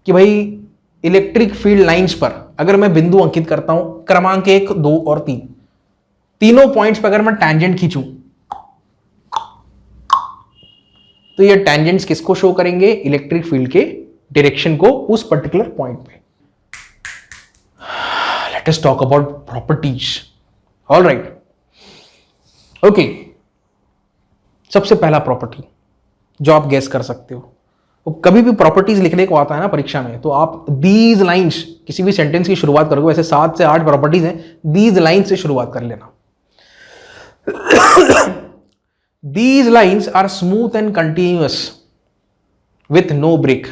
कि भाई electric field lines पर अगर मैं बिंदु अंकित करता हूं क्रमांक 1, 2 और 3, तीनों पॉइंट्स पर अगर मैं टैंजेंट खींचूं तो ये टैंजेंट्स किसको शो करेंगे? इलेक्ट्रिक फील्ड के डायरेक्शन को उस पर्टिकुलर पॉइंट पे। Let us talk about properties. Alright, okay, सबसे पहला प्रॉपर्टी जो आप गेस कर सकते हो, तो कभी भी प्रॉपर्टीज लिखने को आता है ना परीक्षा में, तो आप दीज लाइंस, किसी भी सेंटेंस की शुरुआत करोगे, वैसे 7 से 8 प्रॉपर्टीज हैं, दीज लाइंस से शुरुआत कर लेना। These lines are smooth and continuous with no break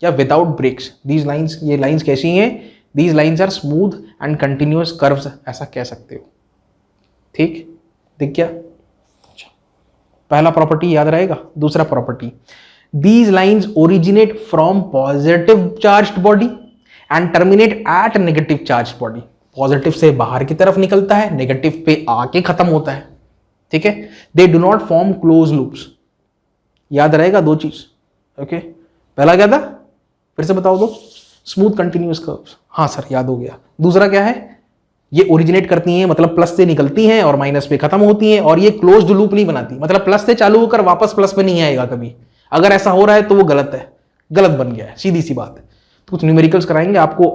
या without breaks। These lines, ये lines कैसी हैं? These lines are smooth and continuous curves, ऐसा कह सकते हो। ठीक, दिख गया? अच्छा, पहला प्रॉपर्टी याद रहेगा। दूसरा property, These lines originate from positive charged body and terminate at negative charged body। Positive से बाहर की तरफ निकलता है, नेगेटिव पे आके खत्म होता है। ठीक है, they do not form close loops. याद रहेगा दो चीज। ओके, पहला क्या था, फिर से बताओ दो। स्मूथ कंटिन्यूअस कर्व्स, हाँ सर याद हो गया। दूसरा क्या है, ये ओरिजिनेट करती हैं, मतलब प्लस से निकलती हैं और माइनस पे खत्म होती हैं, और ये क्लोज्ड लूप नहीं बनाती, मतलब प्लस से चालू होकर वापस प्लस पे नहीं आएगा कभी। अगर ऐसा हो रहा है तो वो गलत है, गलत बन गया है, सीधी सी बात है। तो कुछ न्यूमेरिकल्स कराएंगे आपको,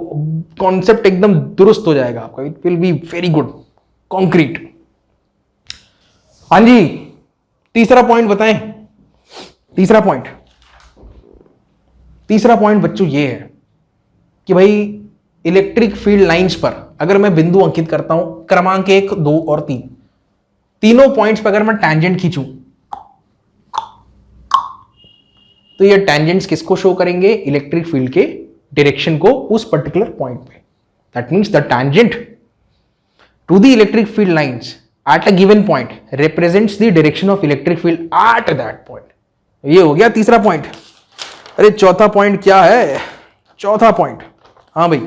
कॉन्सेप्ट एकदम दुरुस्त हो जाएगा आपका। It will be very good, concrete. हाँ जी, तीसरा पॉइंट बताएं। तीसरा पॉइंट बच्चों ये है कि भाई इलेक्ट्रिक फील्ड लाइंस पर अगर मैं बिंदु अंकित करता हूं क्रमांक 1, 2 और 3, तीनों पॉइंट्स पर अगर मैं टैंजेंट खींचूं तो ये टैंजेंट्स किसको शो करेंगे? इलेक्ट्रिक फील्ड के डायरेक्शन को उस पर्टिकुलर पॉइंट पे। That means the tangent to the electric field lines at a given point represents the direction of electric field at that point। ये हो गया तीसरा पॉइंट। अरे चौथा पॉइंट क्या है? चौथा पॉइंट, हाँ भाई,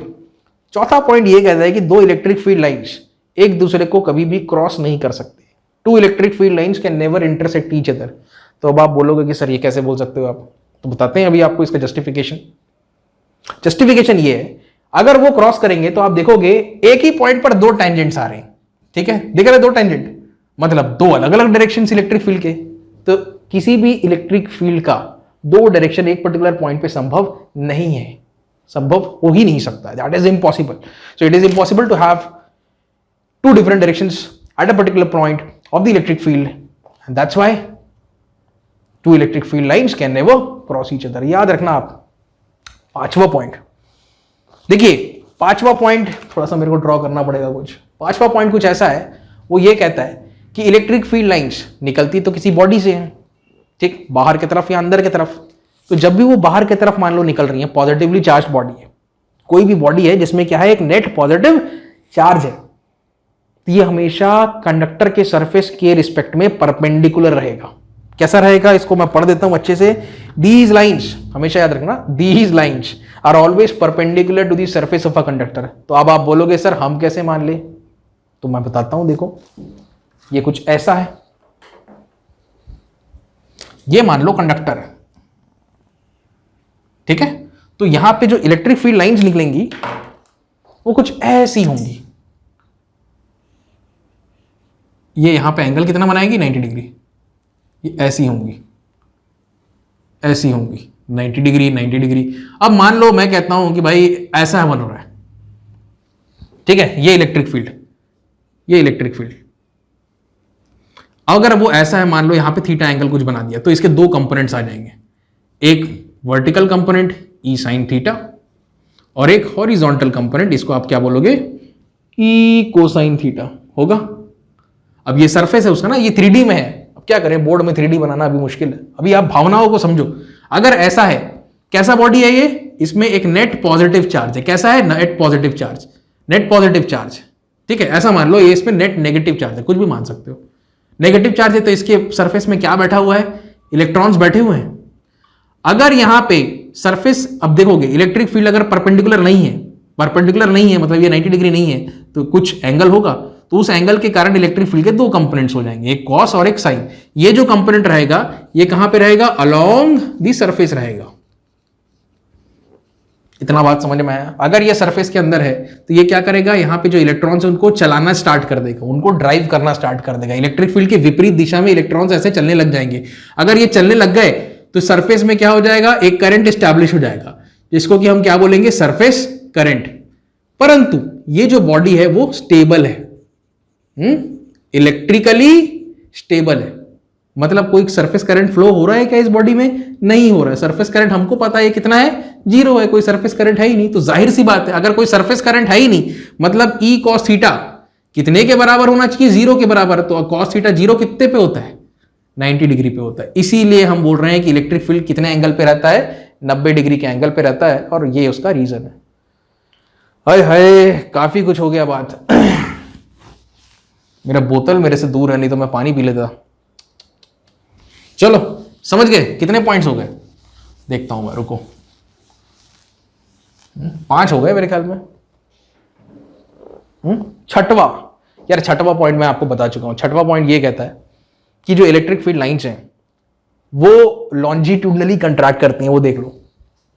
चौथा पॉइंट ये कहता है कि दो इलेक्ट्रिक फील्ड लाइंस एक दूसरे को कभी भी क्रॉस नहीं कर सकते। Two electric field lines can never intersect each other. तो अब आप बोलोगे कि सर ये कैसे बोल सकते हो आप? तो बताते हैं अभी आपको इसका जस्टिफिकेशन ये है, अगर वो क्रॉस करेंगे तो आप देखोगे एक ही पॉइंट पर दो टैंजेंट्स आ रहे हैं। ठीक है, दिख रहे दो टैंजेंट, मतलब दो अलग अलग डायरेक्शन इलेक्ट्रिक फील्ड के। तो किसी भी इलेक्ट्रिक फील्ड का दो डायरेक्शन एक पर्टिकुलर पॉइंट पे संभव नहीं है, संभव हो ही नहीं सकता। That is impossible. So it is impossible to have two different directions at a particular point of the electric field, and that's why two electric field lines can never cross each other. याद रखना आप। पांचवा point देखिए, पांचवा point थोड़ा सा मेरे को ड्रॉ करना पड़ेगा कुछ। पांचवा पॉइंट कुछ ऐसा है, वो ये कहता है कि इलेक्ट्रिक फील्ड लाइंस निकलती तो किसी बॉडी से है, ठीक, बाहर की तरफ या अंदर की तरफ। तो जब भी वो बाहर की तरफ मान लो निकल रही है, पॉजिटिवली चार्ज बॉडी है, कोई भी बॉडी है जिसमें क्या है, एक नेट पॉजिटिव चार्ज है, तो ये हमेशा कंडक्टर के सरफेस के रिस्पेक्ट में परपेंडिकुलर रहेगा। कैसा रहेगा, इसको मैं पढ़ देता हूं अच्छे से। दीज लाइंस, हमेशा याद रखना, these lines are always perpendicular to the surface of a conductor. तो अब आप बोलोगे सर हम कैसे मान ले? तो मैं बताता हूं, देखो ये कुछ ऐसा है, ये मान लो कंडक्टर है, ठीक है। तो यहां पे जो इलेक्ट्रिक फील्ड लाइंस निकलेंगी वो कुछ ऐसी होंगी। ये यहां पे एंगल कितना बनाएगी? 90 डिग्री। ये ऐसी होंगी, ऐसी होंगी, 90 डिग्री, 90 डिग्री। अब मान लो मैं कहता हूं कि भाई ऐसा बन रहा है, ठीक है, ये इलेक्ट्रिक फील्ड, ये इलेक्ट्रिक फील्ड। अगर वो ऐसा है, मान लो यहां पे थीटा एंगल कुछ बना दिया, तो इसके दो कंपोनेंट्स आ जाएंगे, एक vertical component E sine theta और एक हॉरिजॉन्टल कंपोनेंट, इसको आप क्या बोलोगे? ई कोसाइन थीटा होगा। अब ये सरफेस है उसका ना, ये 3D में है। अब क्या करें, बोर्ड में 3D बनाना अभी मुश्किल है, अभी आप भावनाओं को समझो। अगर ऐसा है, कैसा बॉडी है ये? इसमें एक नेट पॉजिटिव चार्ज है। कैसा है? Net positive charge, net positive charge, ठीक है। ऐसा मान लो ये इसमें नेट नेगेटिव चार्ज है, कुछ भी मान सकते हो। नेगेटिव चार्ज है तो इसके सरफेस में क्या बैठा हुआ है? इलेक्ट्रॉन्स बैठे हुए हैं। अगर यहां पे सरफेस, अब देखोगे इलेक्ट्रिक फील्ड अगर परपेंडिकुलर नहीं है, परपेंडिकुलर नहीं है मतलब ये 90 डिग्री नहीं है, तो कुछ एंगल होगा, तो उस एंगल के कारण इलेक्ट्रिक फील्ड के दो कंपोनेंट्स हो जाएंगे, एक कॉस और एक साइन। ये जो कंपोनेंट रहेगा ये कहां पे रहेगा? अलोंग द सरफेस रहेगा, इतना बात समझ में आया? अगर ये सरफेस के अंदर है तो ये क्या करेगा, यहाँ पे जो इलेक्ट्रॉन्स है उनको चलाना स्टार्ट कर देगा, उनको ड्राइव करना स्टार्ट कर देगा। इलेक्ट्रिक फील्ड के विपरीत दिशा में इलेक्ट्रॉन्स ऐसे चलने लग जाएंगे। अगर ये चलने लग गए तो सरफेस में क्या हो जाएगा, एक करंट स्टैब्लिश हो जाएगा, जिसको कि हम क्या बोलेंगे, सरफेस करंट। परंतु ये जो बॉडी है वो स्टेबल है, इलेक्ट्रिकली स्टेबल है। मतलब कोई सरफेस करंट फ्लो हो रहा है क्या इस बॉडी में? नहीं हो रहा है। सरफेस करंट हमको पता है कितना है, 0 है। कोई सरफेस करंट है ही नहीं, तो जाहिर सी बात है अगर कोई सरफेस करंट है ही नहीं, मतलब ई कॉस थीटा कितने के बराबर होना चाहिए, 0 के बराबर। तो कॉस थीटा 0 कितने पे होता है, 90 डिग्री पे होता है। इसीलिए हम बोल रहे हैं कि इलेक्ट्रिक फील्ड कितने एंगल पे रहता है, 90 डिग्री के एंगल पे रहता है, और ये उसका रीजन है। हाय हाय, काफी कुछ हो गया बात। मेरा बोतल मेरे से दूर है, नहीं तो मैं पानी पी लेता। चलो समझ गए कितने पॉइंट्स हो गए, देखता हूं मैं, रुको। 5 हो गए मेरे ख्याल में। छठवा, यार छठवा पॉइंट मैं आपको बता चुका हूं। छठवा पॉइंट ये कहता है कि जो इलेक्ट्रिक फील्ड लाइंस हैं वो लॉन्जिट्यूडनली कंट्रैक्ट करती हैं। वो देख लो,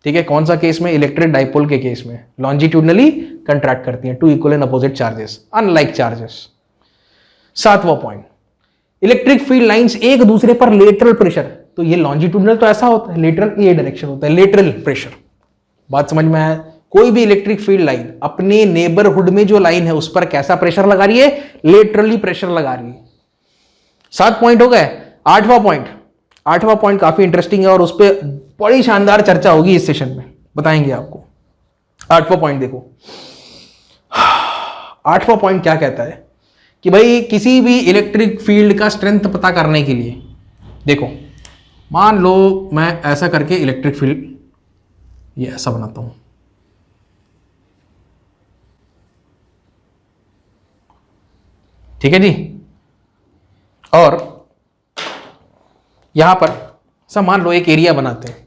ठीक है। कौन सा केस में? इलेक्ट्रिक डाइपोल के केस में लॉन्जिट्यूडनली कंट्रैक्ट करती हैं, two equal and opposite charges, unlike charges. 7वां पॉइंट, इलेक्ट्रिक फील्ड लाइंस एक दूसरे पर लेटरल प्रेशर। तो ये लॉन्जिट्यूडनल तो ऐसा होता है, लेटरल ये डायरेक्शन होता है, लेटरल प्रेशर। बात समझ में आया? कोई भी इलेक्ट्रिक फील्ड लाइन अपने नेबरहुड में जो लाइन है उस पर कैसा प्रेशर लगा रही है, लेटरली प्रेशर लगा रही है। 7 पॉइंट हो गए। 8वां पॉइंट काफी इंटरेस्टिंग है और उस पर बड़ी शानदार चर्चा होगी इस सेशन में, बताएंगे आपको। 8वां पॉइंट देखो। 8वां पॉइंट क्या कहता है कि भाई किसी भी इलेक्ट्रिक फील्ड का स्ट्रेंथ पता करने के लिए, देखो मान लो मैं ऐसा करके इलेक्ट्रिक फील्ड ये ऐसा बनाता हूं, ठीक है जी। और यहां पर सब मान लो एक एरिया बनाते हैं,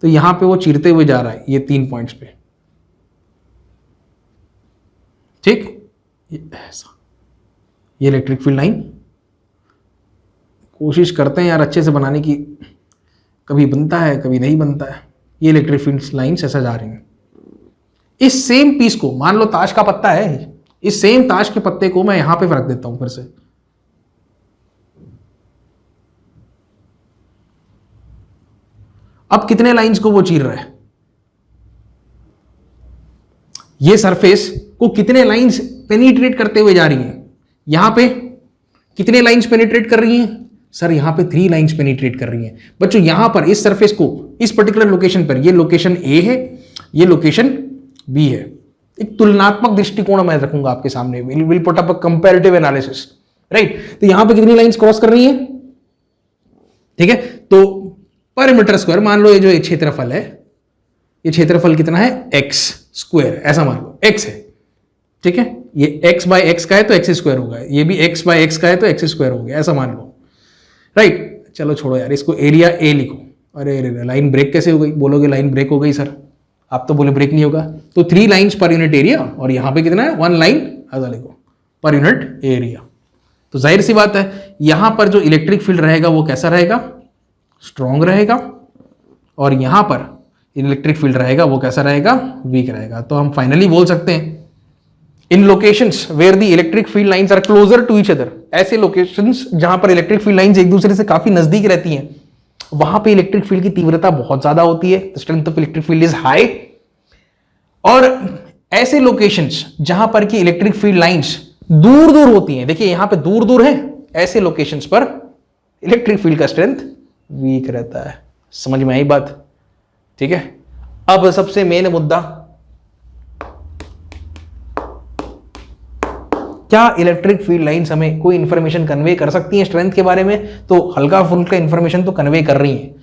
तो यहां पे वो चीरते हुए जा रहा है ये 3 पॉइंट्स पे, ठीक। ये ऐसा, ये इलेक्ट्रिक फील्ड लाइन कोशिश करते हैं यार अच्छे से बनाने की, कभी बनता है कभी नहीं बनता है। ये इलेक्ट्रिक फील्ड लाइंस ऐसा जा रही हैं। इस सेम पीस को, मान लो ताश का पत्ता है, इस सेम ताश के पत्ते को मैं यहां पे रख देता हूं फिर से, अब कितने लाइंस को वो चीर रहा है, ये सरफेस को कितने लाइंस पेनिट्रेट करते हुए जा रही हैं। यहां पे कितने लाइंस पेनिट्रेट कर रही हैं सर, यहां पे 3 लाइंस पेनिट्रेट कर रही हैं बच्चों। यहां पर इस सरफेस को इस पर्टिकुलर लोकेशन पर, ये लोकेशन ए है, ये लोकेशन बी है। एक तुलनात्मक दृष्टिकोण मैं रखूंगा आपके सामने, will put up a comparative analysis, right. तो यहां पे कितनी लाइंस क्रॉस कर रही हैं, ठीक है। तो पर मीटर स्क्वायर मान लो ये जो क्षेत्रफल है, ये क्षेत्रफल कितना है, x स्क्वायर, ऐसा मान लो x है, ठीक है। ये x बाय x का है तो x स्क्वायर होगा, ये भी x बाय x का है तो x स्क्वायर हो गया, ऐसा मान लो, राइट। चलो छोड़ो यार, इसको एरिया a लिखो। अरे लाइन ब्रेक कैसे हो गई, बोलोगे लाइन ब्रेक हो गई सर, आप तो बोले ब्रेक नहीं होगा। तो 3 लाइंस पर यूनिट एरिया, और यहां पे कितना है, 1 लाइन, ऐसा लिखो, पर यूनिट एरिया। तो जाहिर सी बात है यहां पर जो इलेक्ट्रिक फील्ड रहेगा वो कैसा रहेगा, स्ट्रॉन्ग रहेगा, और यहां पर इलेक्ट्रिक फील्ड रहेगा वो कैसा रहेगा, वीक रहेगा। तो हम फाइनली बोल सकते हैं in locations where the electric field lines are closer to each other, ऐसे लोकेशंस जहां पर इलेक्ट्रिक फील्ड लाइंस एक दूसरे से काफी नजदीक रहती हैं, वहां पे इलेक्ट्रिक फील्ड की तीव्रता बहुत ज्यादा होती है, strength of electric field is high. और ऐसे लोकेशंस जहां पर की इलेक्ट्रिक फील्ड लाइंस दूर दूर होती हैं, देखिए यहां पे दूर दूर है, ऐसे लोकेशंस पर इलेक्ट्रिक फील्ड का स्ट्रेंथ वीक रहता है। समझ में आई बात, ठीक है। अब सबसे मेन मुद्दा, क्या इलेक्ट्रिक फील्ड लाइंस हमें कोई इंफॉर्मेशन कन्वे कर सकती हैं स्ट्रेंथ के बारे में? तो हल्का फुल्का इंफॉर्मेशन तो कन्वे कर रही हैं,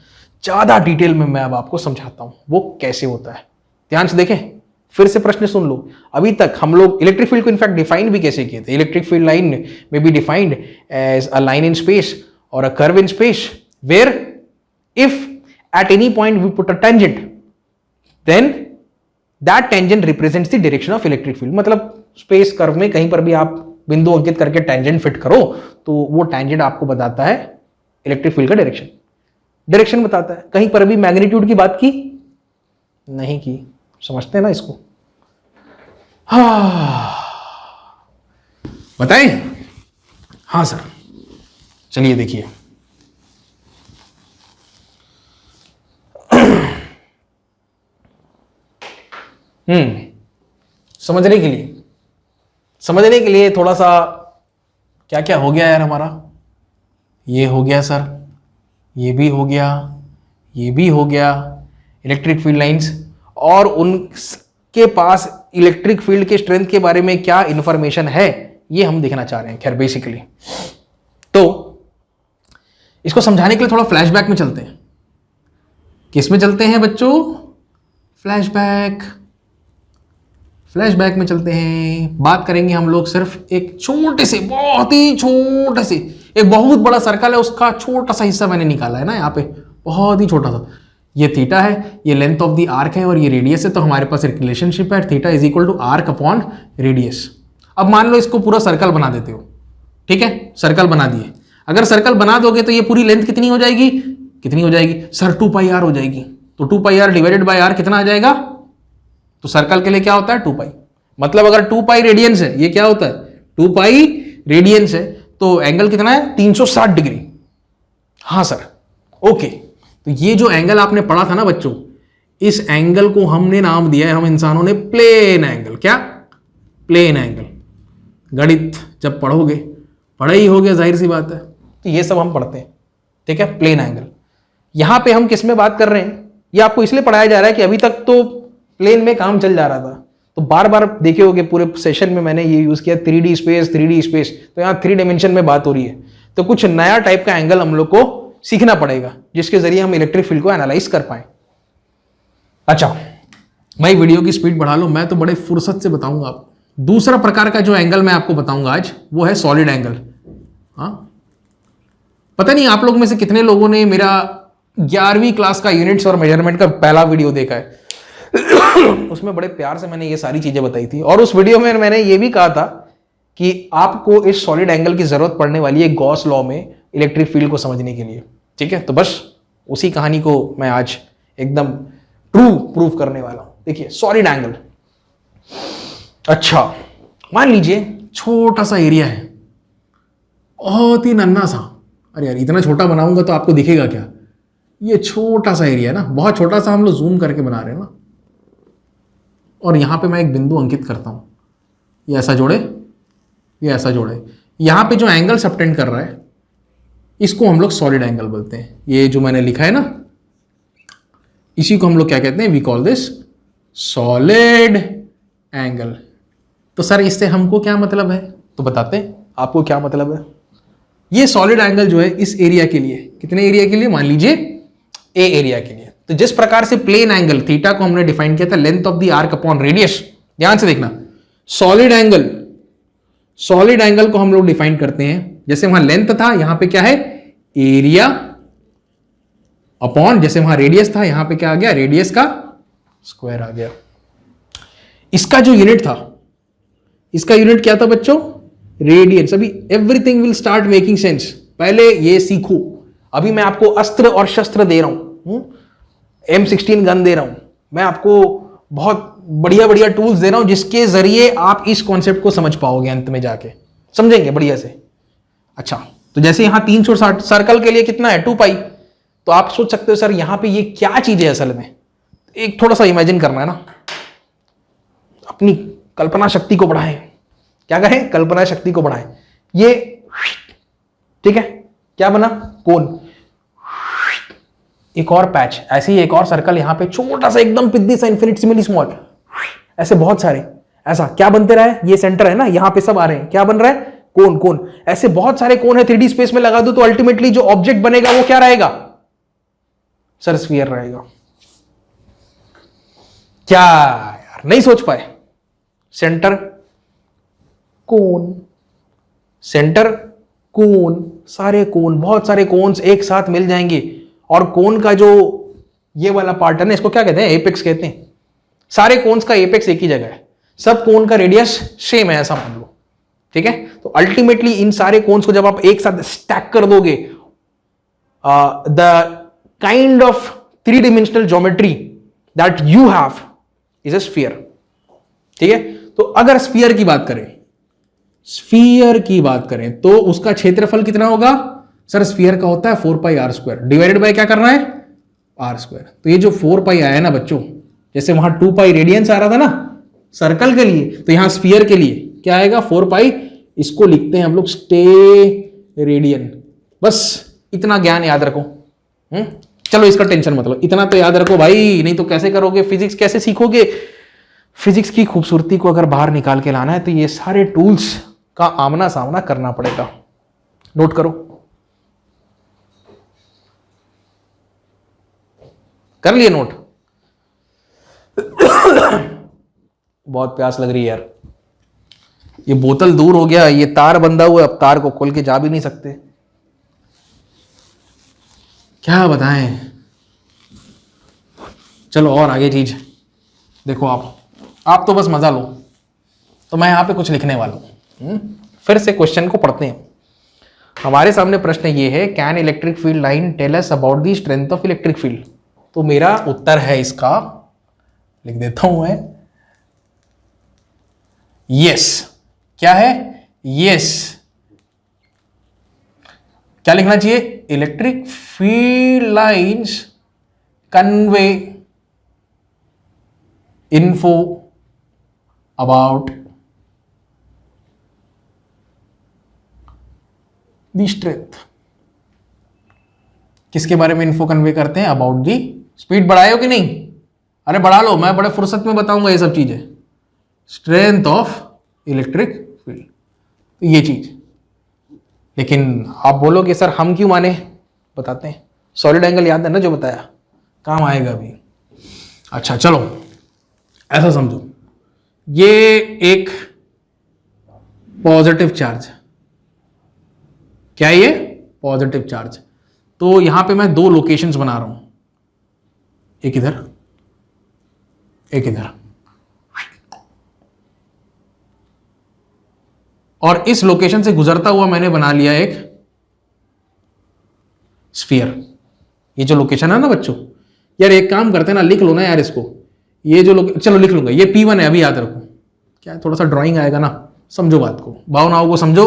ज्यादा डिटेल में मैं अब आपको समझाता हूं वो कैसे होता है। ध्यान से देखें, फिर से प्रश्न सुन लो। अभी तक हम लोग इलेक्ट्रिक फील्ड को इनफैक्ट डिफाइन भी कैसे किए थे। इलेक्ट्रिक फील्ड लाइन में be defined as a line in space और a curve in space where if at any point we put a tangent then that tangent represents the direction of electric field। मतलब space curve में कहीं पर भी आप बिंदु अंकित करके tangent fit करो तो वो टेंजेंट आपको बताता है इलेक्ट्रिक फील्ड का डायरेक्शन, डायरेक्शन बताता है। कहीं पर भी मैग्नीट्यूड की बात की नहीं की, समझते हैं ना इसको? हाँ बताएं? हाँ सर, चलिए देखिए, समझने के लिए थोड़ा सा क्या क्या हो गया यार हमारा। ये हो गया सर, ये भी हो गया, ये भी हो गया, इलेक्ट्रिक फील्ड लाइंस, और उनके पास इलेक्ट्रिक फील्ड के स्ट्रेंथ के बारे में क्या इंफॉर्मेशन है ये हम देखना चाह रहे हैं। खैर बेसिकली तो इसको समझाने के लिए थोड़ा फ्लैशबैक में चलते हैं। किस में चलते हैं बच्चों? फ्लैशबैक में चलते हैं। बात करेंगे हम लोग सिर्फ एक छोटे से, बहुत ही छोटे से, एक बहुत बड़ा सर्कल है उसका छोटा सा हिस्सा मैंने निकाला है ना यहाँ पे, बहुत ही छोटा सा। ये थीटा है, ये लेंथ ऑफ द आर्क है और ये रेडियस है। तो हमारे पास एक रिलेशनशिप है, theta is equal to arc upon radius. अब मान लो इसको पूरा सर्कल बना देते हो, ठीक है, सर्कल बना दिए। अगर सर्कल बना दोगे तो ये पूरी लेंथ कितनी हो जाएगी? कितनी हो जाएगी सर? 2πr हो जाएगी। तो 2πr डिवाइडेड बाय r कितना आ जाएगा? तो सर्कल के लिए क्या होता है? 2π। मतलब अगर 2π रेडियंस है, ये क्या होता है? 2π रेडियंस है, तो एंगल कितना है? 360 डिग्री। हाँ सर, ओके। तो ये जो एंगल आपने पढ़ा था ना बच्चों, इस एंगल को हमने नाम दिया है, हम इंसानों ने, प्लेन एंगल। क्या? Plane angle. गणित जब पढ़ोगे, पढ़ा ही हो गया, जाहिर सी बात है। तो ये सब हम पढ़ते हैं, ठीक है, प्लेन एंगल। यहां पे हम किस में बात कर रहे हैं? ये आपको इसलिए पढ़ाया जा रहा है कि अभी तक तो प्लेन में काम चल जा रहा था, तो बार बार देखे होगे पूरे सेशन में मैंने ये यूज किया 3D स्पेस, 3D स्पेस। तो यहाँ 3 डायमेंशन में बात हो रही है, तो कुछ नया टाइप का एंगल हम लोग को सीखना पड़ेगा, जिसके जरिए हम इलेक्ट्रिक फील्ड को एनालाइज कर पाए। अच्छा भाई, वीडियो की स्पीड बढ़ा लो, मैं तो बड़े फुर्सत से बताऊंगा आपको। दूसरा प्रकार का जो एंगल मैं आपको बताऊंगा आज, वो है सॉलिड एंगल। हाँ, पता नहीं आप लोग में से कितने लोगों ने मेरा 11वीं क्लास का यूनिट्स और मेजरमेंट का पहला वीडियो देखा है। उसमें बड़े प्यार से मैंने ये सारी चीजें बताई थी, और उस वीडियो में मैंने ये भी कहा था कि आपको इस सॉलिड एंगल की जरूरत पड़ने वाली है गॉस लॉ में इलेक्ट्रिक फील्ड को समझने के लिए, ठीक है। तो बस उसी कहानी को मैं आज एकदम ट्रू प्रूफ करने वाला हूं। देखिए सॉलिड एंगल, अच्छा मान लीजिए छोटा सा एरिया है, बहुत ही नन्हा सा। अरे यार इतना छोटा बनाऊंगा तो आपको दिखेगा क्या? ये छोटा सा एरिया है ना, बहुत छोटा सा, हम लोग जूम करके बना रहे हैं ना। और यहां पे मैं एक बिंदु अंकित करता हूं, ये ऐसा जोड़े, ये ऐसा जोड़े। यहां पे जो एंगल सबटेंड कर रहा है इसको हम लोग सॉलिड एंगल बोलते हैं। ये जो मैंने लिखा है ना, इसी को हम लोग क्या कहते हैं? We call this solid angle. तो सर इससे हमको क्या मतलब है? तो बताते हैं आपको क्या मतलब है। ये सॉलिड एंगल जो है इस एरिया के लिए, कितने एरिया के लिए? मान लीजिए ए एरिया के लिए। तो जिस प्रकार से प्लेन एंगल थीटा को हमने डिफाइन किया था length of the arc upon radius, ध्यान से देखना, सॉलिड एंगल को हम लोग डिफाइन करते हैं, जैसे वहां लेंथ था, यहां पे क्या है? एरिया अपॉन, जैसे वहां रेडियस था, यहां पे क्या आ गया? रेडियस का स्क्वायर आ गया। इसका जो यूनिट था, इसका यूनिट क्या था बच्चों? रेडियंस। अभी everything will start making sense. पहले ये सीखो। अभी मैं आपको अस्त्र और शस्त्र दे रहा हूं, M16 गन दे रहा हूं, मैं आपको बहुत बढ़िया बढ़िया टूल्स दे रहा हूं, जिसके जरिए आप इस कॉन्सेप्ट को समझ पाओगे, अंत में जाके समझेंगे बढ़िया से। अच्छा, तो जैसे यहां 360 सर्कल के लिए कितना है? 2π। तो आप सोच सकते हो सर यहां पे ये क्या चीज है असल में? एक थोड़ा सा इमेजिन करना है ना, अपनी कल्पना शक्ति को बढ़ाएं। क्या करें? कल्पना शक्ति को बढ़ाएं। ये ठीक है, क्या बना? कोन। एक और पैच, ऐसे ही एक और सर्कल यहां पे छोटा सा, एकदम पिद्दी सा, इन्फिनिटेसिमली स्मॉल, ऐसे बहुत सारे, ऐसा क्या बनते रहा है? ये सेंटर है ना, यहां पे सब आ रहे हैं, क्या बन रहा है? कोन। कोन, ऐसे बहुत सारे कोन है, 3D स्पेस में लगा दो तो अल्टीमेटली जो ऑब्जेक्ट बनेगा वो क्या रहेगा? सर स्फीयर रहेगा। क्या यार नहीं सोच पाए? सेंटर कोन, सेंटर कोन, सारे कोन, बहुत सारे कोन्स एक साथ मिल जाएंगे, और कोन का जो ये वाला पार्ट है ना, इसको क्या कहते हैं? एपेक्स कहते हैं। सारे कोन्स का एपेक्स एक ही जगह है, सब कोन का रेडियस सेम है, ऐसा मान लो, ठीक है। तो अल्टीमेटली इन सारे कोन्स को जब आप एक साथ स्टैक कर दोगे, the kind of 3 dimensional geometry that you have is a sphere. ठीक है, तो अगर स्फीयर की बात करें तो उसका क्षेत्रफल कितना होगा सर? स्फीयर का होता है 4πr², डिवाइडेड बाय क्या करना है? r²। तो ये जो 4π आया ना बच्चों, जैसे वहां 2π रेडियंस आ रहा था ना सर्कल के लिए, तो यहां स्फीयर के लिए क्या आएगा? 4π। इसको लिखते हैं हम लोग स्टे रेडियन। बस इतना ज्ञान याद रखो। चलो इसका टेंशन मत लो, इतना तो याद रखो भाई, नहीं तो कैसे करोगे फिजिक्स, कैसे सीखोगे? फिजिक्स की खूबसूरती को अगर बाहर निकाल के लाना है तो ये सारे टूल्स का आमना सामना करना पड़ेगा। नोट करो, कर लिए नोट? बहुत प्यास लग रही है यार। ये बोतल दूर हो गया, ये तार बंधा हुआ, अब तार को खोल के जा भी नहीं सकते। क्या बताएं? चलो और आगे चीज देखो। आप तो बस मजा लो, तो मैं यहां पे कुछ लिखने वाला हूं। फिर से क्वेश्चन को पढ़ते हैं। हमारे सामने प्रश्न ये है, can electric field line tell us about the strength of electric field? तो मेरा उत्तर है इसका, लिख देता हूं मैं, यस। क्या है? यस। क्या लिखना चाहिए? Electric field lines convey info about the strength। किसके बारे में इन्फो कन्वे करते हैं? About the speed. बढ़ाए हो कि नहीं? अरे बढ़ा लो, मैं बड़े फुर्सत में बताऊंगा ये सब चीजें। स्ट्रेंथ ऑफ इलेक्ट्रिक फील्ड, तो ये चीज। लेकिन आप बोलोगे सर हम क्यों माने? बताते हैं। सॉलिड एंगल याद है ना जो बताया, काम आएगा अभी। अच्छा चलो ऐसा समझो, ये एक पॉजिटिव चार्ज, क्या है ये? Positive charge. तो यहां पे मैं 2 लोकेशंस बना रहा हूं, एक इधर एक इधर, और इस लोकेशन से गुजरता हुआ मैंने बना लिया एक स्फीयर। ये जो लोकेशन है ना बच्चों, यार एक काम करते हैं ना, लिख लो ना यार इसको। ये जो चलो लिख लूंगा, ये P1 है, अभी याद रखो। क्या है, थोड़ा सा ड्राइंग आएगा ना, समझो बात को, भावनाओं को समझो।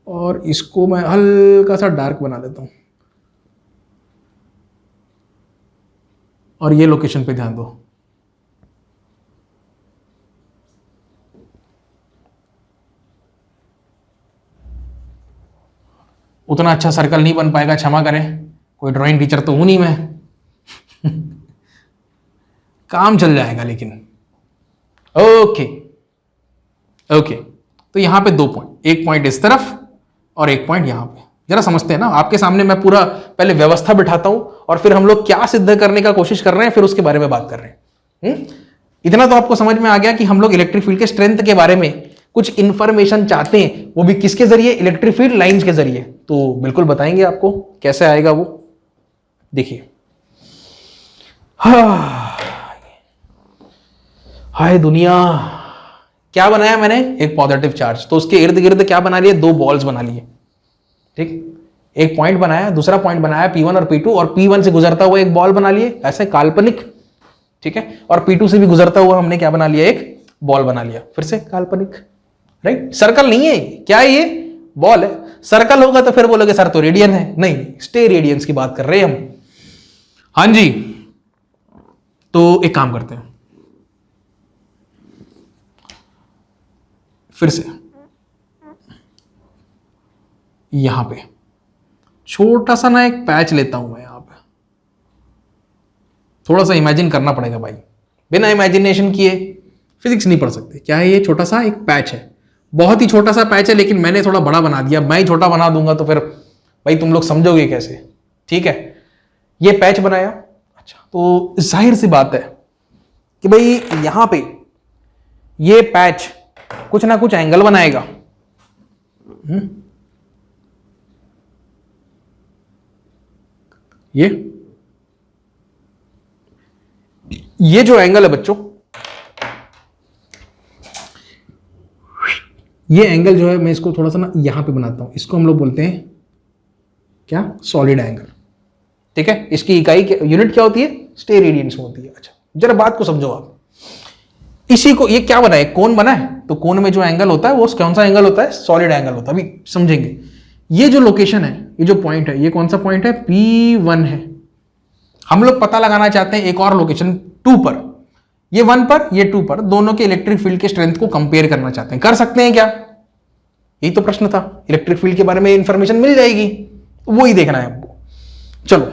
और इसको मैं हल्का सा डार्क बना देता हूं, और ये लोकेशन पे ध्यान दो। उतना अच्छा सर्कल नहीं बन पाएगा, क्षमा करें, कोई ड्राइंग टीचर तो हूं नहीं मैं। काम चल जाएगा लेकिन। ओके ओके, तो यहां पे 2 पॉइंट, एक पॉइंट इस तरफ और एक पॉइंट यहां पे। जरा समझते हैं ना, आपके सामने मैं पूरा पहले व्यवस्था बिठाता हूं और फिर हम लोग क्या सिद्ध करने का कोशिश कर रहे हैं, फिर उसके बारे में बात कर रहे हैं। इतना तो आपको समझ में आ गया कि हम लोग इलेक्ट्रिक फील्ड के स्ट्रेंथ के बारे में कुछ इंफॉर्मेशन चाहते हैं, वो भी किसके जरिए? इलेक्ट्रिक फील्ड लाइंस के जरिए। तो बिल्कुल बताएंगे आपको कैसे आएगा वो, देखिए। हाय दुनिया, क्या बनाया मैंने? एक पॉजिटिव चार्ज, तो उसके इर्द गिर्द क्या बना लिए? 2 बॉल्स बना लिए। ठीक, एक पॉइंट बनाया, दूसरा पॉइंट बनाया P1 और P2, और P1 से गुजरता हुआ एक बॉल बना लिए, ऐसे काल्पनिक। ठीक है, और P2 से भी गुजरता हुआ हमने क्या बना लिया? एक बॉल बना लिया, फिर से काल्पनिक। राइट, सर्कल नहीं है, क्या है ये? बॉल है। सर्कल होगा तो फिर बोलोगे सर तो रेडियन है। नहीं, स्टे रेडियंस की बात कर रहे हैं हम। हाँ जी, तो एक काम करते हैं, फिर से यहां पे छोटा सा ना एक पैच लेता हूं मैं। यहां पे थोड़ा सा इमेजिन करना पड़ेगा भाई, बिना इमेजिनेशन किए फिजिक्स नहीं पढ़ सकते। क्या है ये? छोटा सा एक पैच है, बहुत ही छोटा सा पैच है, लेकिन मैंने थोड़ा बड़ा बना दिया। मैं ही छोटा बना दूंगा तो फिर भाई तुम लोग समझोगे कैसे? ठीक है, ये पैच बनाया। अच्छा, तो जाहिर सी बात है कि भाई यहां पे ये पैच कुछ ना कुछ एंगल बनाएगा। ये जो एंगल है बच्चों, ये एंगल जो है, मैं इसको थोड़ा सा ना यहां पे बनाता हूं। इसको हम लोग बोलते हैं क्या, सॉलिड एंगल। ठीक है, इसकी इकाई यूनिट क्या होती है, स्टेरेडियंस में होती है। अच्छा जरा बात को समझो आप, इसी को, ये क्या बना है, कोन बना है, तो कोन में जो एंगल होता है वो कौन सा एंगल होता है, सॉलिड एंगल होता है। अभी समझेंगे। ये जो लोकेशन है, ये जो पॉइंट है, ये कौन सा पॉइंट है, P1 है। हम लोग पता लगाना चाहते हैं एक और लोकेशन 2 पर, ये 1 पर, ये 2 पर, दोनों के इलेक्ट्रिक फील्ड के स्ट्रेंथ को कंपेयर करना चाहते हैं। कर सकते हैं क्या, यही तो प्रश्न था। इलेक्ट्रिक फील्ड के बारे में इंफॉर्मेशन मिल जाएगी, तो वो ही देखना है आपको। चलो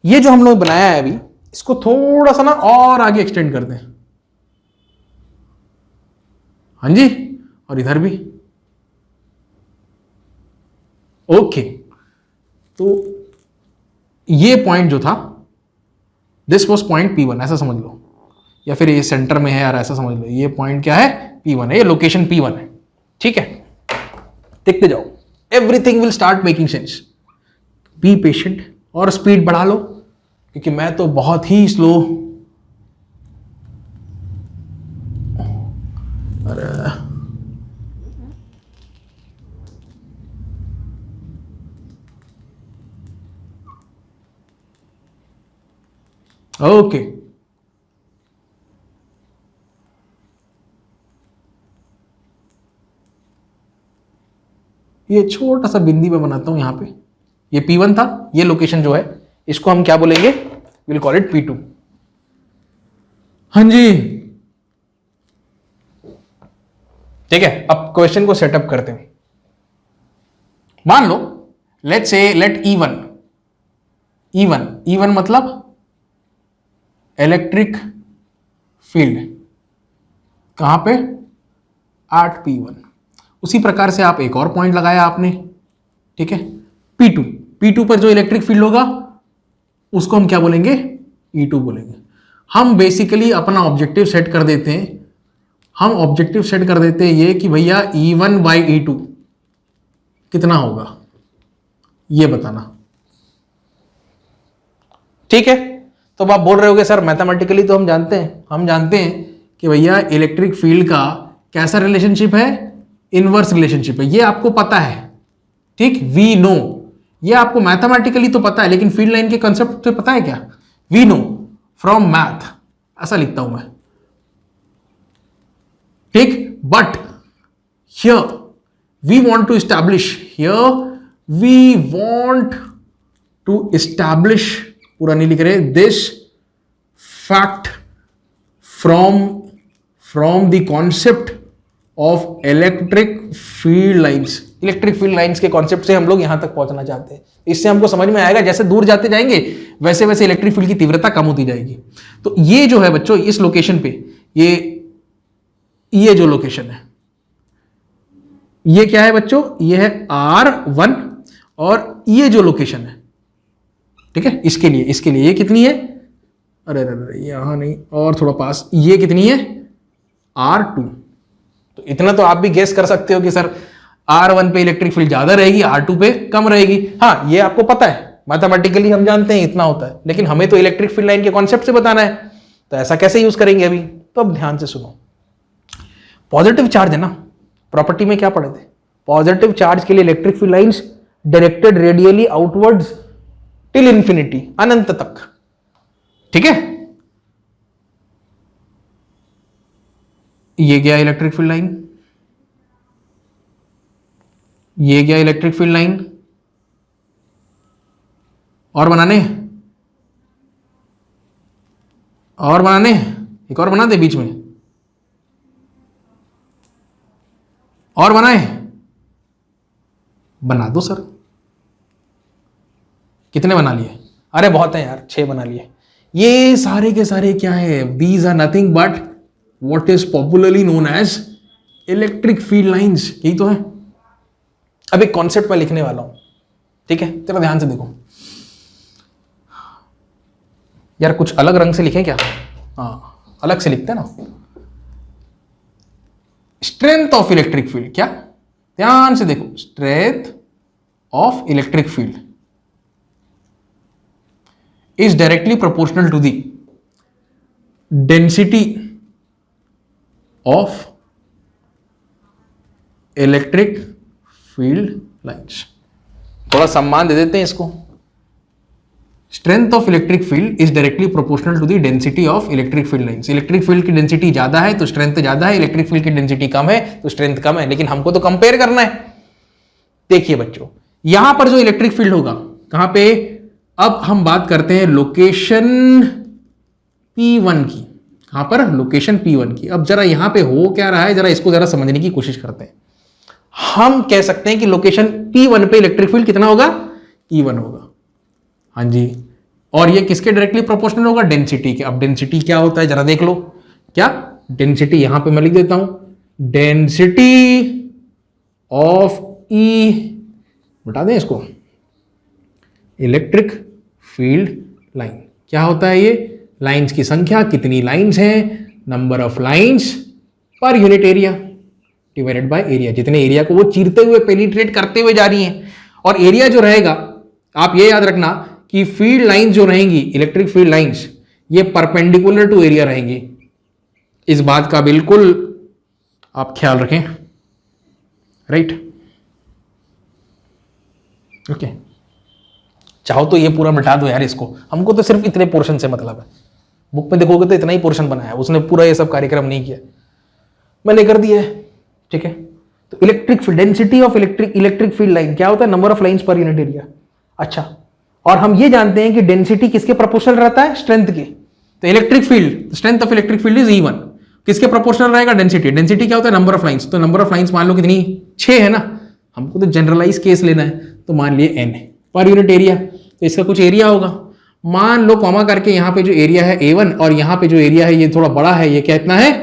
ये जो हम लोग बनाया है अभी, इसको थोड़ा सा ना और आगे एक्सटेंड कर दें। हाँ जी, और इधर भी। ओके, तो ये पॉइंट जो था, दिस वॉज पॉइंट P1, ऐसा समझ लो, या फिर ये सेंटर में है यार, ऐसा समझ लो। ये पॉइंट क्या है, P1 है, ये लोकेशन P1 है। ठीक है, देखते जाओ, everything will start making sense. Be patient, और स्पीड बढ़ा लो, क्योंकि मैं तो बहुत ही स्लो। अरे ओके, ये छोटा सा बिंदी में बनाता हूं यहां पे। ये P1 था, ये लोकेशन जो है इसको हम क्या बोलेंगे, विल कॉल इट P2। हाँ जी, ठीक है। अब क्वेश्चन को सेटअप करते हैं। मान लो लेट से लेट E1 मतलब इलेक्ट्रिक फील्ड कहां पे, एट P1। उसी प्रकार से आप एक और पॉइंट लगाया आपने, ठीक है, P2 पर जो इलेक्ट्रिक फील्ड होगा उसको हम क्या बोलेंगे, E2 बोलेंगे। हम बेसिकली अपना ऑब्जेक्टिव सेट कर देते हैं, ये कि भैया E1 बाई E2 कितना होगा, ये बताना। ठीक है, तो अब आप बोल रहे होगे सर मैथमेटिकली तो हम जानते हैं कि भैया इलेक्ट्रिक फील्ड का कैसा रिलेशनशिप है, इनवर्स रिलेशनशिप है, ये आपको पता है। ठीक, वी नो, ये आपको मैथमेटिकली तो पता है, लेकिन फील्ड लाइन के कंसेप्ट तो पता है क्या, वी नो फ्रॉम मैथ, ऐसा लिखता हूं मैं। ठीक, but here we want to establish पूरा नहीं लिख रहे, this fact from the concept of electric field lines के कॉन्सेप्ट से हम लोग यहां तक पहुंचना चाहते हैं। इससे हमको समझ में आएगा जैसे दूर जाते जाएंगे वैसे वैसे इलेक्ट्रिक फील्ड की तीव्रता कम होती जाएगी। तो ये जो है बच्चों, इस लोकेशन पे, ये जो लोकेशन है, ये क्या है बच्चों, ये है R1, और ये जो लोकेशन है, ठीक है, इसके लिए ये कितनी है, अरे यहां नहीं, और थोड़ा पास, ये कितनी है, R2। तो इतना तो आप भी गेस कर सकते हो कि सर R1 पे इलेक्ट्रिक फील्ड ज्यादा रहेगी, R2 पे कम रहेगी। हाँ, ये आपको पता है, मैथमेटिकली हम जानते हैं इतना होता है, लेकिन हमें तो इलेक्ट्रिक फील्ड लाइन के कॉन्सेप्ट से बताना है, तो ऐसा कैसे यूज करेंगे अभी। तो अब ध्यान से सुनो, पॉजिटिव चार्ज है ना, प्रॉपर्टी में क्या पढ़े थे, पॉजिटिव चार्ज के लिए electric field lines directed radially outwards till infinity, अनंत तक। ठीक है, ये गया इलेक्ट्रिक फील्ड लाइन, ये गया इलेक्ट्रिक फील्ड लाइन, और बनाने एक और बना दे बीच में, और बना दो सर। कितने बना लिए, अरे बहुत है यार, 6 बना लिए। ये सारे के सारे क्या है, these are nothing but what is popularly known as electric field lines, यही तो है। अब एक कॉन्सेप्ट मैं लिखने वाला हूं, ठीक है, तेरा ध्यान से देखो यार, कुछ अलग रंग से लिखें क्या, हाँ अलग से लिखते हैं ना। स्ट्रेंथ ऑफ इलेक्ट्रिक फील्ड, क्या, ध्यान से देखो, strength of electric field is directly proportional to the density of electric field lines। थोड़ा सम्मान दे देते हैं इसको। Strength of electric field is directly proportional to the density of electric field lines. Electric field की डेंसिटी ज्यादा है तो strength ज्यादा है, इलेक्ट्रिक फील्ड की डेंसिटी कम है तो स्ट्रेंथ कम है, लेकिन हमको तो कंपेयर करना है। देखिए बच्चों, यहां पर जो इलेक्ट्रिक फील्ड होगा कहां पे, अब हम बात करते हैं लोकेशन P1 की। कहां पर? लोकेशन P1 की। अब जरा यहां पे हो क्या रहा है, जरा इसको जरा समझने की कोशिश करते हैं। हम कह सकते हैं कि लोकेशन P1 पे इलेक्ट्रिक फील्ड कितना होगा? E1 होगा। हाँ जी, और ये किसके डायरेक्टली प्रोपोर्शनल होगा? डेंसिटी के। अब डेंसिटी क्या होता है जरा देख लो। क्या डेंसिटी? यहां पे मैं लिख देता हूं, डेंसिटी ऑफ E, बता दें इसको, इलेक्ट्रिक फील्ड लाइन। क्या होता है ये? लाइंस की संख्या, कितनी लाइंस हैं, number of lines per unit area divided by area. जितने एरिया को वो चीरते हुए, पेनिट्रेट करते हुए जा रही हैं। और एरिया जो रहेगा, आप ये याद रखना कि फील्ड लाइंस जो रहेंगी, इलेक्ट्रिक फील्ड लाइंस, ये परपेंडिकुलर टू एरिया रहेंगी। इस बात का बिल्कुल आप ख्याल रखें। Right, okay. चाहो तो ये पूरा मिटा दो यार इसको, हमको तो सिर्फ इतने पोर्शन से मतलब है। बुक में देखोगे तो इतना ही पोर्शन बनाया है, उसने पूरा ये सब कार्यक्रम नहीं किया, मैंने कर दिया है। ठीक है, तो electric field, density of electric field line क्या होता है? Number of lines per unit area. अच्छा, और हम ये जानते हैं कि डेंसिटी किसके प्रोपोर्शनल रहता है? स्ट्रेंथ के। तो electric field, strength of electric field is E1। किसके प्रोपोर्शनल रहेगा? डेंसिटी। डेंसिटी क्या होता है? Number of lines. तो नंबर ऑफ लाइंस मान लो कितनी? 6 है ना। हमको तो जनरलाइज केस लेना है, तो मान लिए N पर यूनिट एरिया। तो इसका कुछ एरिया होगा, मान लो कॉमा करके यहां पे जो एरिया है A1 और यहां पे जो एरिया है ये थोड़ा बड़ा है, ये क्या इतना है?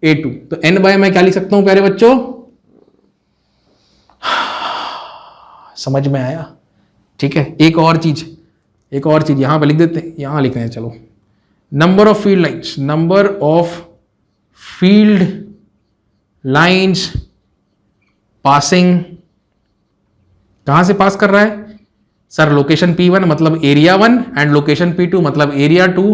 A2। तो N बाय मैं क्या लिख सकता हूं प्यारे बच्चों? समझ में आया? ठीक है, एक और चीज यहां पे लिख देते हैं, यहां लिख रहे हैं। चलो, number of field lines, number of field lines passing, कहां से पास कर रहा है सर? लोकेशन P1 मतलब एरिया 1 एंड लोकेशन P2 मतलब एरिया 2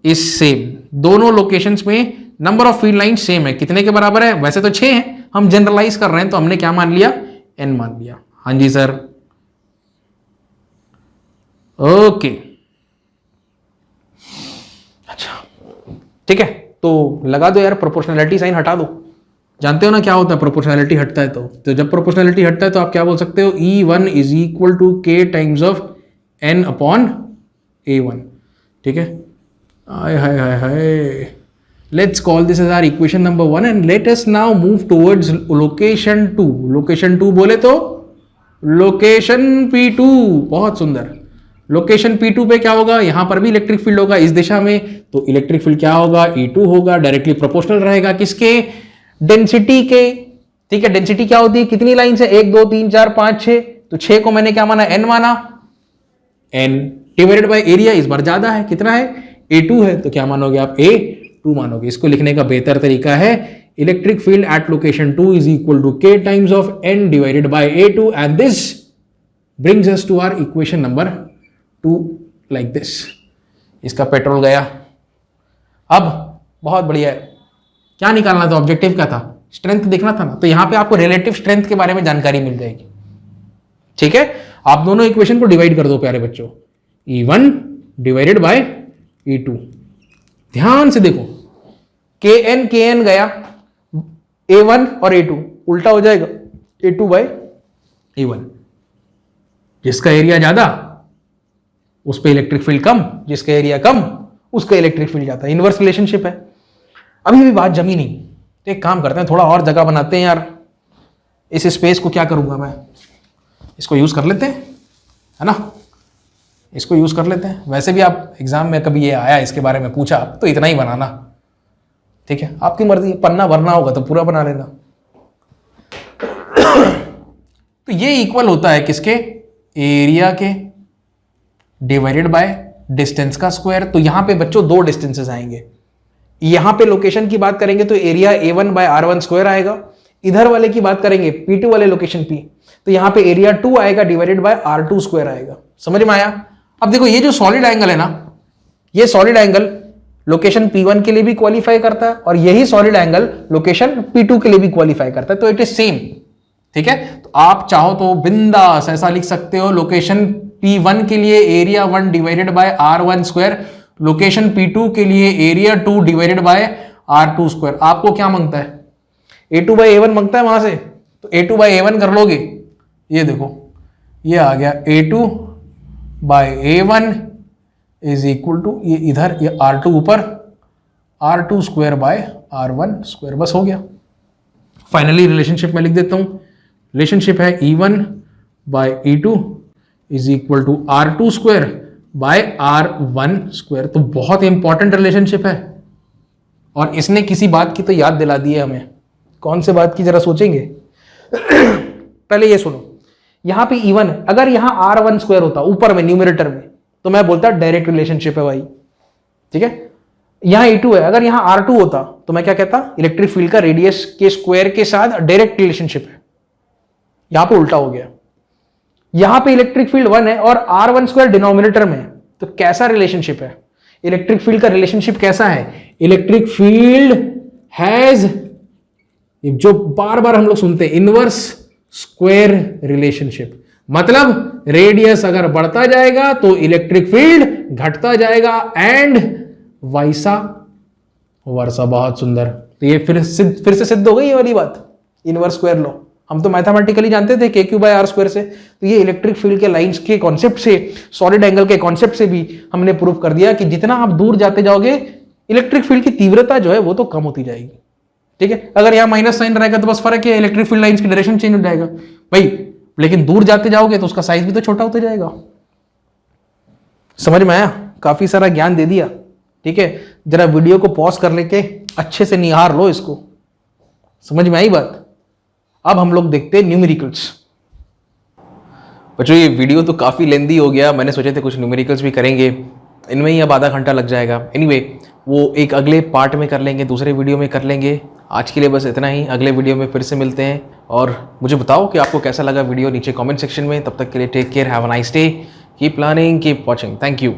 इज सेम। दोनों लोकेशंस में number of field line same है। कितने के बराबर है? वैसे तो 6 है, हम जनरलाइज कर रहे हैं तो हमने क्या मान लिया? N मान लिया। हाँ जी सर, ओके। अच्छा ठीक है, तो लगा दो यार, प्रोपोर्शनैलिटी साइन हटा दो। जानते हो ना क्या होता है प्रोपोर्शनैलिटी हटता है तो जब प्रोपोर्शनैलिटी हटता है तो आप क्या बोल सकते हो? E1 is equal to K times of N upon A1। ठीक है, हाय हाय हाय हाय, let's call this as our equation number 1 and let us now move towards location 2। Location 2 बोले तो लोकेशन P2। बहुत सुंदर। लोकेशन P2 पे क्या होगा? यहां पर भी इलेक्ट्रिक फील्ड होगा इस दिशा में, तो इलेक्ट्रिक फील्ड क्या होगा? E2 होगा। डायरेक्टली प्रोपोर्शनल रहेगा किसके? डेंसिटी के। ठीक है, डेंसिटी क्या होती है? कितनी लाइन है? 1 2 3 4 5 6। तो 6 को मैंने क्या माना? N माना। N डिवाइडेड बाय एरिया इस बार ज्यादा है, कितना है? A2 है, तो क्या मानोगे आप? A2 मानोगे। इसको लिखने का बेहतर तरीका है, electric field at location 2 is equal to K times of N divided by A2 and this brings us to our equation number 2 like this. इसका पेट्रोल गया। अब बहुत बढ़िया है, क्या निकालना था? ऑब्जेक्टिव क्या था? स्ट्रेंथ देखना था ना। तो यहां पे आपको रिलेटिव स्ट्रेंथ के बारे में जानकारी मिल जाएगी। ठीक है, आप दोनों इक्वेशन को डिवाइड कर दो प्यारे बच्चों, E1 डिवाइडेड बाय E2। ध्यान से देखो, KN गया, A1 और A2 उल्टा हो जाएगा, A2 बाय A1। जिसका एरिया ज्यादा उस पर इलेक्ट्रिक फील्ड कम, जिसका एरिया कम उसका इलेक्ट्रिक फील्ड ज्यादा। इनवर्स रिलेशनशिप है। अभी भी बात जमी नहीं, तो एक काम करते हैं, थोड़ा और जगह बनाते हैं यार। इस स्पेस को क्या करूंगा मैं? इसको यूज कर लेते हैं, है ना? इसको यूज कर लेते हैं। वैसे भी आप एग्जाम में कभी ये आया, इसके बारे में पूछा, तो इतना ही बनाना। ठीक है, आपकी मर्जी, पन्ना भरना होगा तो पूरा बना लेना। तो ये इक्वल होता है किसके? एरिया के डिवाइडेड बाय डिस्टेंस का स्क्वायर। तो यहां पे बच्चों 2 डिस्टेंसेस आएंगे। यहां पे लोकेशन की बात करेंगे तो area A1 bye R1 square आएगा। इधर वाले की बात करेंगे P2 वाले लोकेशन P, तो यहां पे एरिया 2 आएगा डिवाइडेड बाय R2 स्क्वायर आएगा। समझ में आया? अब देखो, ये जो सॉलिड एंगल है ना, ये सॉलिड एंगल लोकेशन P1 के लिए भी क्वालिफाई करता है और यही सॉलिड एंगल लोकेशन P2 के लिए भी क्वालिफाई करता है। तो इट इज सेम। ठीक है, तो आप चाहो तो बिंदास ऐसा लिख सकते हो, लोकेशन P1 के लिए area 1 divided by R1 square, location P2 के लिए area 2 divided by R2 square. आपको क्या मांगता है? A2 बाई A1 मांगता है वहां से, तो A2 बाई A1 कर लोगे। ये देखो ये आ गया A2 by A1 is equal to ये इधर ये R2 ऊपर R2 square by R1 square, बस हो गया। फाइनली रिलेशनशिप में लिख देता हूं, रिलेशनशिप है E1 by E2 is equal to R2 square by R1 square. तो बहुत इंपॉर्टेंट रिलेशनशिप है और इसने किसी बात की तो याद दिला दी है हमें। कौन से बात की, जरा सोचेंगे। पहले ये सुनो, यहां पे E1 अगर यहां R1 स्क्वायर होता ऊपर में न्यूमरेटर में तो मैं बोलता डायरेक्ट रिलेशनशिप है भाई, ठीक है। यहां E2 है, अगर यहां R2 होता तो मैं क्या कहता, इलेक्ट्रिक फील्ड का रेडियस के स्क्वायर के साथ डायरेक्ट रिलेशनशिप है। यहां पे उल्टा हो गया, यहां पे इलेक्ट्रिक फील्ड 1 है और R1 स्क्वायर डिनोमिनेटर में, तो कैसा रिलेशनशिप है? इलेक्ट्रिक फील्ड का रिलेशनशिप कैसा है? इलेक्ट्रिक फील्ड हैज, जो बार बार हम लोग सुनते हैं, इनवर्स स्क्वायर रिलेशनशिप। मतलब रेडियस अगर बढ़ता जाएगा तो इलेक्ट्रिक फील्ड घटता जाएगा एंड वाइसा वर्सा। बहुत सुंदर। तो ये फिर से सिद्ध हो गई ये वाली बात, इनवर्स स्क्वायर लॉ। हम तो मैथमेटिकली जानते थे KQ बाय R स्क्वायर से, तो ये इलेक्ट्रिक फील्ड के लाइंस के कॉन्सेप्ट से, सॉलिड एंगल के कॉन्सेप्ट से भी हमने प्रूव कर दिया कि जितना आप दूर जाते जाओगे इलेक्ट्रिक फील्ड की तीव्रता जो है वो तो कम होती जाएगी, ठीक है। अगर यहां माइनस साइन रहेगा तो बस फर्क है, इलेक्ट्रिक फील्ड लाइंस की डायरेक्शन चेंज हो जाएगा भाई, लेकिन दूर जाते जाओगे तो उसका साइज भी तो छोटा होता जाएगा। समझ में आया? काफी सारा ज्ञान दे दिया, ठीक है। जरा वीडियो को पॉज कर लेके अच्छे से निहार लो इसको। समझ में आई बात? अब हम लोग देखते हैं न्यूमेरिकल्स। बच्चों ये वीडियो तो काफ़ी लेंदी हो गया, मैंने सोचे थे कुछ न्यूमेरिकल्स भी करेंगे, इनमें ही अब आधा घंटा लग जाएगा। एनीवे वो एक अगले पार्ट में कर लेंगे, दूसरे वीडियो में कर लेंगे। आज के लिए बस इतना ही, अगले वीडियो में फिर से मिलते हैं। और मुझे बताओ कि आपको कैसा लगा वीडियो नीचे कमेंट सेक्शन में। तब तक के लिए take care, have a nice day, keep learning, keep watching, thank you.